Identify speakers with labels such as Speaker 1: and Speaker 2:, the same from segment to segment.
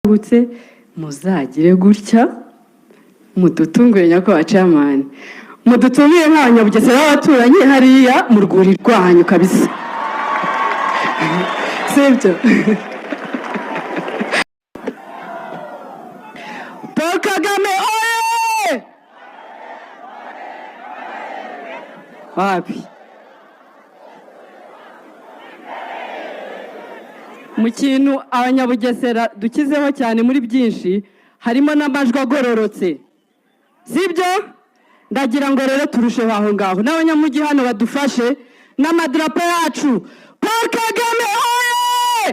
Speaker 1: gutse muzagire gutya mudutungure nyakubahwa chairman mudutumire nk'abanyabugesera b'abaturanyi hariya mu rwuri rwanyu kabisa sibyo Paul Kagame oye wapi mu kintu abanyabugesera dukizeho cyane muri byinshi harimo n'amajwi agororotse sibyo ndagira ngo rero turusheho aho ngaho n'abanyamujyi hano badufashe n'amadarapo yacu Paul Kagame oye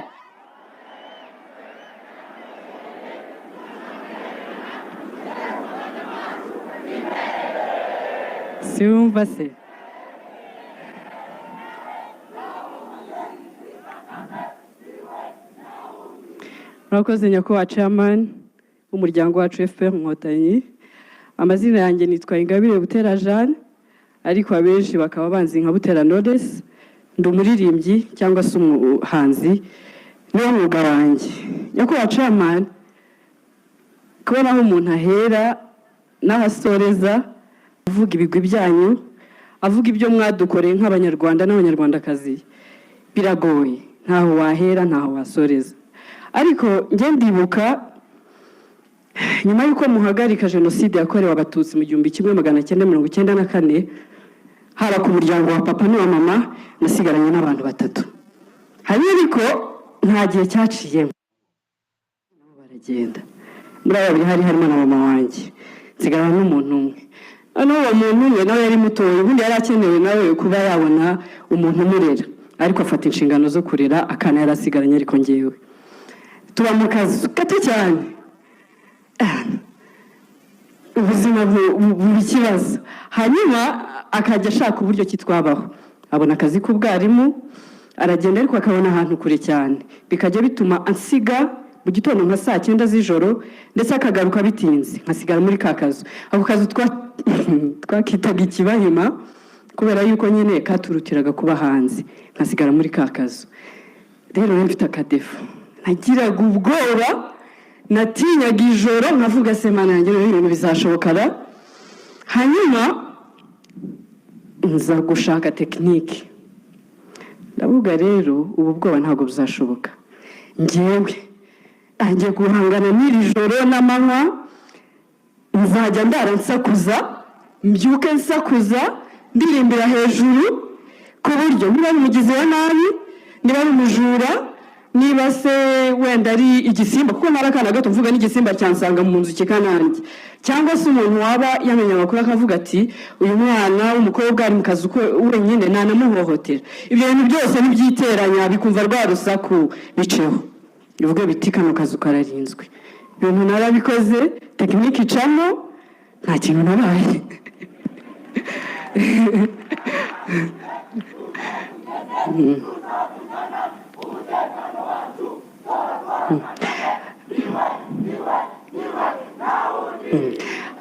Speaker 1: siumva se murakoze nyakubahwa chairman w'umuryango wacu FPR Inkotanyi amazina yanjye nitwa Ingabire Butera Jeanne ariko abenshi bakaba banzi nka Butera Knowless ndi umuririmbyi cyangwa se umuhanzi niwo mwuga wanjye nyakubahwa chairman kubona aho umuntu ahera n'ahasoreza avuga ibigwi byanyu avuga ibyo mwadukoreye nk'abanyarwanda n'abanyarwandakazi biragoye ntaho wahera ntaho wasoreza ariko nge ndibuka nyuma yuko muhagarika jenoside yakorewe abatutsi mu 1994 hara ku muryango wa papa n'uwa mama nasigaranye n'abantu batatu hari ariko nta gihe cyaciyemo baragenda muri abo hari harimo na mama wanjye nsigarana n'umuntu umwe uwo muntu umwe nawe yari mutoye ubundi yari akenewe nawe kuba yabona umuntu umurera ariko afata inshingano zo kurera akana yarasigaranye ariko ngewe tuba mu kazi gato cyane ubuzima bw'ikibazo hanyuma akajya ashaka uburyo kitwabaho abona akazi k'ubwarimu aragenda ariko akabona ahantu kure cyane bikajya bituma ansiga mu gitondo nka 9 z'ijoro ndetse akagaruka bitinze nkasigara muri ka kazu ako kazu twakitaga ikibahima kubera yuko nyine katurutiraga kuba hanze nkasigara muri ka kazu rero mfite akadefu nagiraga ubwoba natinyaga ijoro nkavuga se mana yanjye ibintu bizashobokara hanyuma nza gushaka tekinike ndavuga rero ubu bwoba ntabwo buzashoboka ngewe angiye guhangana n'iri joro n'amanywa nzajya ndaransakuza mbyuke nsakuza ndirimbira hejuru ku buryo niba ari umugizi wa nabi niba ari umujura niba se wenda ari igisimba kuko narakana gato mvuga n'igisimba cyansanga mu nzu kikanange cyangwa se umuntu waba yamenye amakuru akavuga ati uyu mwana w'umukobwa ari mu kazi wenyine nanamuhohotera ibyo bintu byose nibyiteranya bikumva rwa rusaku biceho bivuga biti kano kazu kararinzwe ibintu narabikoze tekinike icamo nta kintu nabaye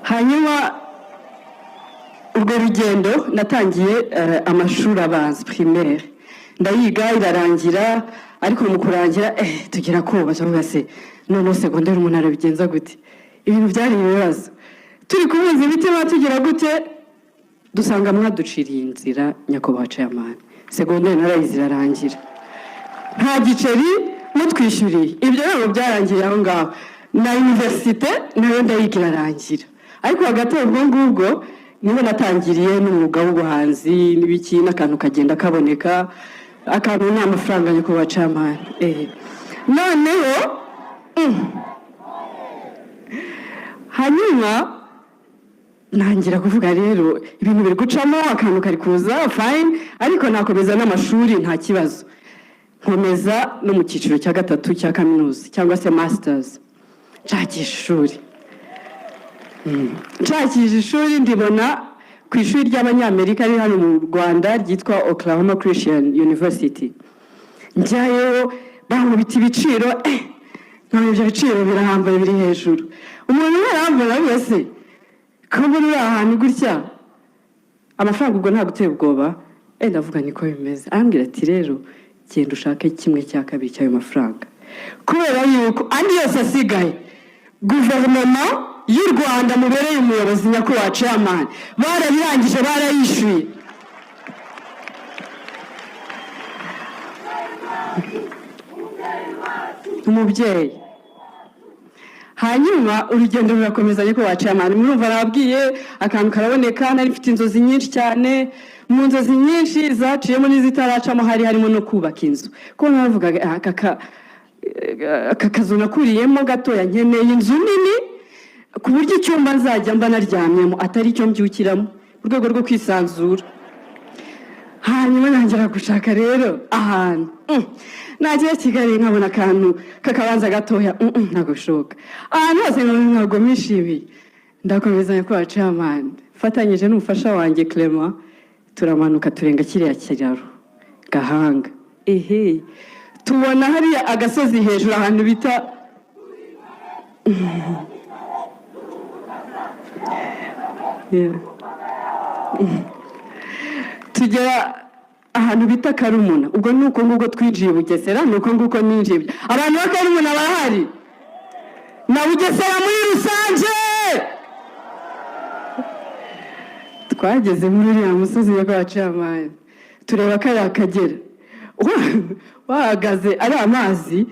Speaker 1: hanyuma ubwo rugendo natangiye amashuri abanza primaire ndayiga irarangira ariko mu kurangira tugira koba cyangwa se none secondaire umuntu arabigenza gute ibintu byari ibibazo turi kubuza imitima tugira gute dusanga mwaduciriye inzira nyakubahwa chairman secondaire narayizira arangira nta giceri mutwishyuriye ibyo rero byarangiye aho ngaho na universite nayo ndayigira arangira ariko hagati ubwo ngubwo niho natangiriye n'umwuga w'ubuhanzi n'ibiki n'akantu kagenda kaboneka akantu nta mafaranga nyakubahwa chairman noneho hanyuma nangira kuvuga rero ibintu biri gucamo akantu kari kuza fine ariko nakomeza n'amashuri nta kibazo nkomeza no mu cyiciro cya gatatu cya kaminuza cyangwa se masters nshakisha ishuri nshakisha ishuri ndibona ku ishuri ry'abanyamerika riri hano mu Rwanda ryitwa Oklahoma Christian University njyayo bankubita ibiciro ntabwo ibyo biciro birahambaye biri hejuru umuntu yarambara wese kuba uri ahantu gutya amafaranga ubwo nta gutera ubwoba ndavuga niko bimeze arambwira ati rero genda ushake 1/2 cy'ayo mafaranga kubera yuko andi yose asigaye guverinoma y'u Rwanda mubereye umuyobozi nyakubahwa chairman barabirangije barayishyuye. Umubyeyi hanyuma urugendo rurakomeza nyakubahwa chairman murumva arabwiye akantu karaboneka nari mfite inzozi nyinshi cyane mu nzozi nyinshi zaciyemo n'izitaracamo harimo no kubaka inzu ko navuga aka kazu nakuriyemo gatoya nkeneye inzu nini ku buryo icyumba nzajya mba naryamyemo atari icyo mbyukiramo mu rwego rwo kwisanzura. Hanyuma nangera gushaka rero ahantu nagiye Kigali nkabona akantu kakabanza gatoya ntago bishoboka ahantu hose ntabwo mishimiye ndakomezanya kwa chairman fatanyije n'umufasha wanjye Clement turamanuka turenga kiriya kiraro Gahanga tubona hariya agasozi hejuru ahantu bita tugera ahantu bita Karumuna ubwo nuko nguko twinjiye Bugesera nuko nguko ninjiye abantu ba Karumuna barahari na Bugesera muri rusange twageze muri uriya musozi wa chairman tureba kariya Akagera wahagaze ari amazi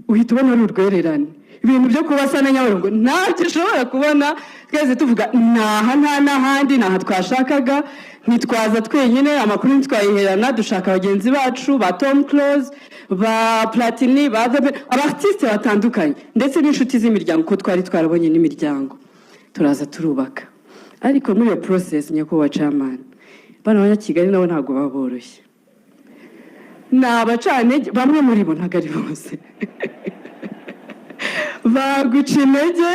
Speaker 1: uhita ubona ari urwererane ibintu byo kubasa na Nyabarongo ntacyo ushobora kubona twese tuvuga naha nta n'ahandi naha twashakaga nitwaza twenyine amakuru ntitwayiherana dushaka abagenzi bacu ba Tom Close ba Platini ba abartiste batandukanye ndetse n'inshuti z'imiryango ko twari twarabonye n'imiryango turaza turubaka ariko muri iyo process nyakubahwa chairman bana abanyakigali nabo ntabwo baboroshye n'abacane bamwe muri bo ntago ari bose baguca intege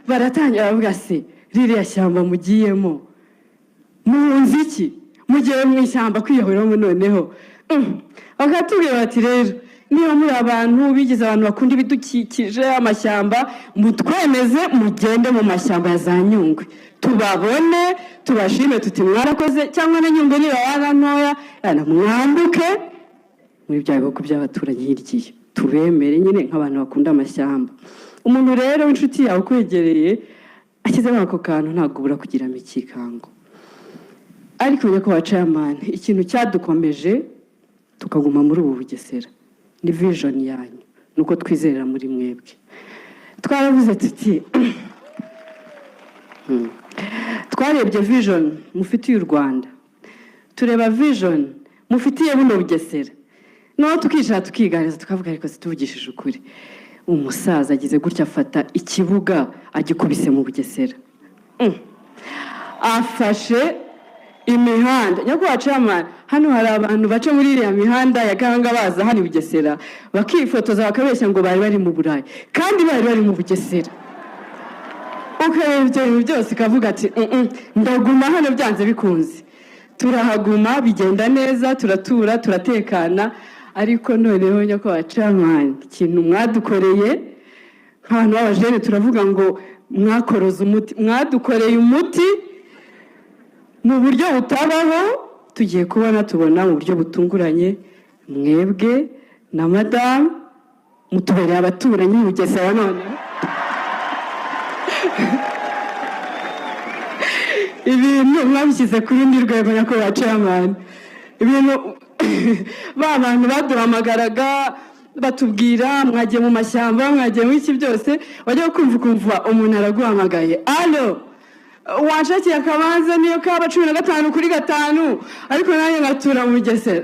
Speaker 1: baratangira bavuga se ririya shyamba mugiyemo muhunze iki mugiye mu ishyamba kwiyahuramo noneho bakatubwira bati rero niba muri abantu bigize abantu bakunda ibidukikije amashyamba mutwemeze mugende mu mashyamba ya za Nyungwe tubabone tubashime tuti mwarakoze cyangwa na Nyungwe niba wana ntoya mwambuke muri bya bihugu by'abaturanyi hirya tubemere nyine nk'abantu bakunda amashyamba. Umuntu rero w'inshuti yawe kwegereye akizemo ako kantu ntabwo ubura kugira imikikango. Ariko nyakubahwa chairman ikintu cyadukomeje tukaguma muri ubu Bugesera ni vision yanyu nuko twizerera muri mwebwe twaravuze tuti twarebye vision mufitiye u Rwanda tureba vision mufitiye buno Bugesera no tukisha tukiganiriza tukavuga ariko situvugishije ukuri umusaza agize gutya afata ikibuga agikubise mu Bugesera afashe imihanda nyakubahwa chairman hano hari abantu baca muri iriya mihanda ya Gahanga baza hano Bugesera bakifotoza bakabeshya ngo bari mu Burayi kandi bari mu Bugesera ukarebye byose kavuga ati ndaguma hano byanze bikunze turahaguma bigenda neza turatura turatekana ariko noneho nyakubahwa chairman ikintu mwadukoreye nk'abantu b'abajene turavuga ngo mwakoroza umuti mwadukoreye umuti mu buryo butabaho tugiye tubona mu buryo butunguranye mwebwe na madame mutubereye abaturanyi Bugesera none ibintu mwabishyize ku rundi rwego nyakubahwa chairman ibintu abantu baduhamagaraga batubwira mwagiye mu mashyamba mwagiye mu iki byose wajya kumva umuntu araguhamagaye allo wanshakiye akabanza niyo kaba 15/5 ariko nanjye ngatura mu Bugesera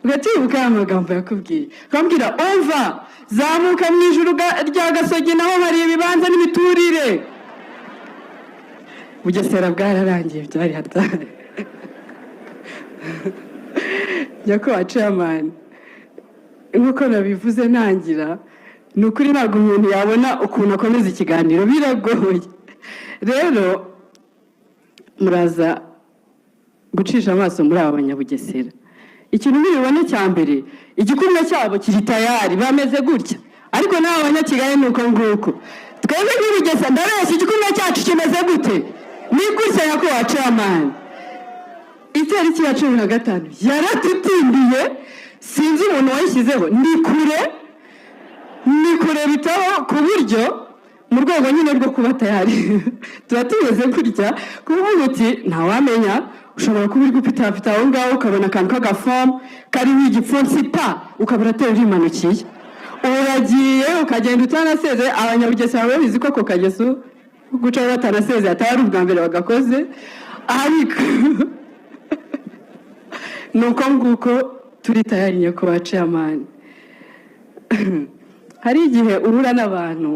Speaker 1: ugatibuka amagambo yakubwiye kambwira ova zamuka mu ijuru rya Gasogi naho hari ibibanza n'imiturire Bugesera bwararangiye byari hatari nyakubahwa chairman nkuko nabivuze ntangira nukuri ntabwo umuntu yabona ukuntu akomeza ikiganiro biragoye rero muraza gucisha amaso muri aba banyabugesera ikintu nibibone cya mbere igikumwe cyabo kiri tayari bameze gutya ariko n'aba banyakigali nuko nguko twebwe n'Ubugesera ndabeshya igikumwe cyacu kimeze gute ni gutya nyakubahwa chairman itariki ya 15 yaratutindiye sinzi umuntu wayishyizeho ni kure ni kurebitaho ku buryo mu rwego nyine rwo kuba tayari tuba tumeze gutya kuvuga uti ntawamenya ushobora kuba uri gupitapita aho ngaho ukabona akantu k'agafomu kariho igipfunsi pa ukabura atera urimanukiye uragiye ukagenda utanaseze abanyabugesera babizi ko ako kageso guca batanaseze atari ubwa mbere bagakoze ariko nuko nguko turi tayari nyakubahwa chairman hari igihe urura n'abantu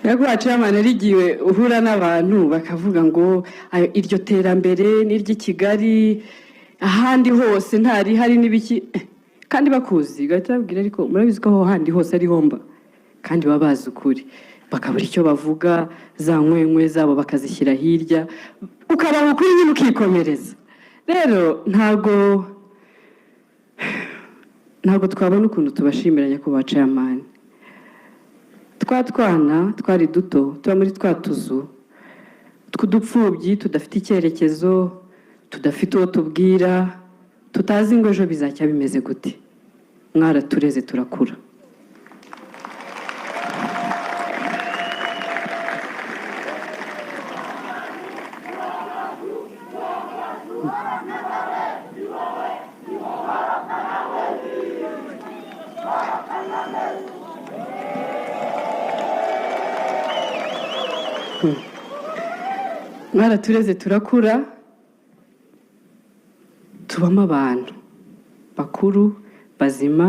Speaker 1: nyakubahwa chairman arigiwe uhura n'abantu bakavuga ngo iryo terambere n'iryo Kigali ahandi hose ntari hari n'ibiki kandi bakuzi gahita babwira ariko murabizi ko aho handi hose ari homba kandi babazi ukuri bakabura icyo bavuga za nkwenkwe zabo bakazishyira hirya ukabaho ukuri nyine ukikomereza rero ntabwo twabona ukuntu tubashimira nyakubahwa chairman twana twari duto tuba muri twa tuzu tw'udupfubyi tudafite icyerekezo tudafite uwo tubwira tutazi ngo ejo bizajya bimeze gute mwaratureze turakura mwaratureze turakura tubamo abantu bakuru bazima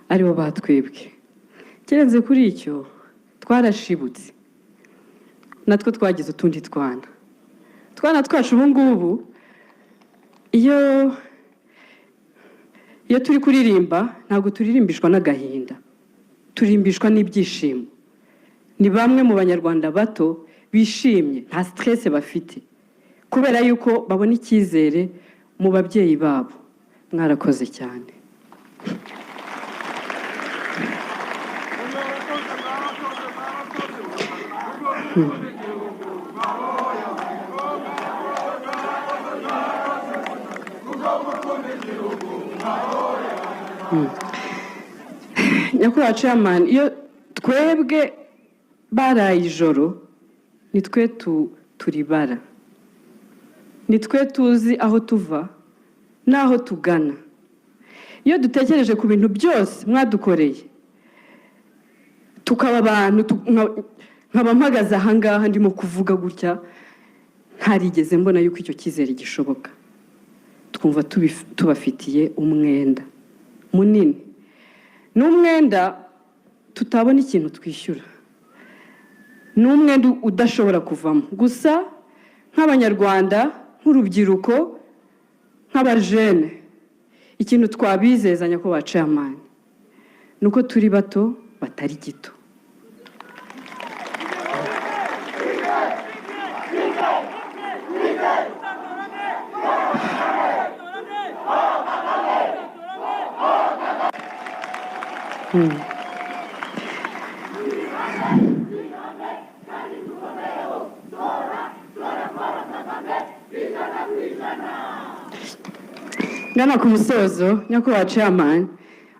Speaker 1: aribo batwebwe kirenze kuri icyo twarashibutse natwo twagize utundi twana twacu ubu ngubu iyo turi kuririmba ntabwo turirimbishwa n'agahinda turimbishwa n'ibyishimo ni bamwe mu banyarwanda bato bishimye nta stress bafite kubera yuko babona icyizere mu babyeyi babo mwarakoze cyane nyakubahwa chairman iyo twebwe baraye ijoro nitwe turibara nitwe tuzi aho tuva n'aho tugana iyo dutekereje ku bintu byose mwadukoreye tukaba abantu nkaba mpagaze ahangaha ndimo kuvuga gutya ntarigeze mbona yuko icyo cyizere gishoboka twumva tubafitiye umwenda munini n'umwenda tutabona ikintu twishyura n'umwenda udashobora kuvamo gusa nk'abanyarwanda nk'urubyiruko nk'abajene ikintu twabizeza nyakubahwa chairman nuko turi bato batari gito ngana ku musozo nyakubahwa chairman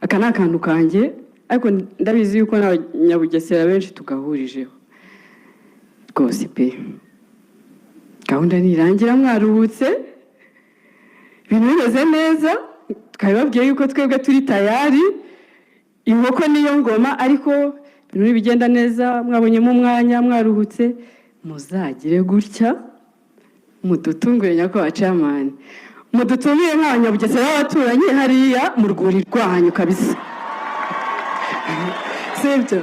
Speaker 1: aka ni akantu kanjye ariko ndabizi yuko n'abanyabugesera benshi tugahurijeho rwose pe gahunda nirangira mwaruhutse ibintu bimeze neza twabibabwiye yuko twebwe turi tayari inkoko niyo ngoma ariko ibintu bigenda neza mwabonyemo umwanya mwaruhutse muzagire gutya mudutungure nyakubahwa chairman mudutumire nk'abanyabugesera b'abaturanyi hariya mu rwuri rwanyu kabisa sibyo